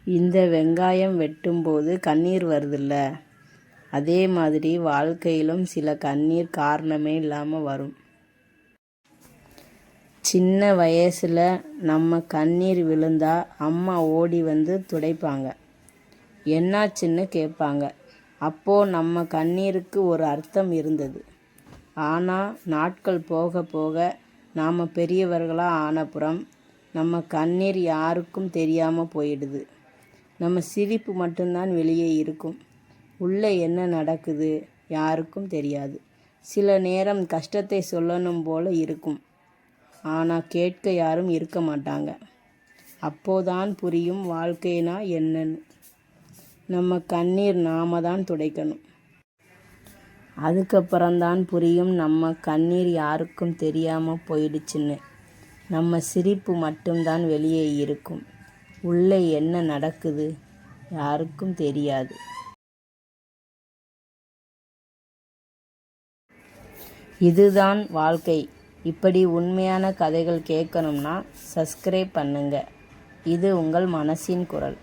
இந்த வெங்காயம் வெட்டும்போது கண்ணீர் வருதுல்ல, அதே மாதிரி வாழ்க்கையிலும் சில கண்ணீர் காரணமே இல்லாமல் வரும். சின்ன வயசில் நம்ம கண்ணீர் விழுந்தா அம்மா ஓடி வந்து துடைப்பாங்க. என்னாச்சுன்னு கேட்பாங்க. அப்போது நம்ம கண்ணீருக்கு ஒரு அர்த்தம் இருந்தது. ஆனால் நாட்கள் போக போக நாம் பெரியவர்களாக ஆனப்புறம் நம்ம கண்ணீர் யாருக்கும் தெரியாமல் போயிடுது. நம்ம சிரிப்பு மட்டும்தான் வெளியே இருக்கும். உள்ளே என்ன நடக்குது யாருக்கும் தெரியாது. சில நேரம் கஷ்டத்தை சொல்லணும் போல இருக்கும், ஆனால் கேட்க யாரும் இருக்க மாட்டாங்க. அப்போதான் புரியும் வாழ்க்கைனா என்னன்னு. நம்ம கண்ணீர் நாம தான் துடைக்கணும். அதுக்கப்புறம்தான் புரியும் நம்ம கண்ணீர் யாருக்கும் தெரியாமல் போயிடுச்சுன்னு. நம்ம சிரிப்பு மட்டும்தான் வெளியே இருக்கும். உள்ளே என்ன நடக்குது யாருக்கும் தெரியாது. இதுதான் வாழ்க்கை. இப்படி உண்மையான கதைகள் கேட்கணும்னா சப்ஸ்கிரைப் பண்ணுங்க. இது உங்கள் மனசின் குரல்.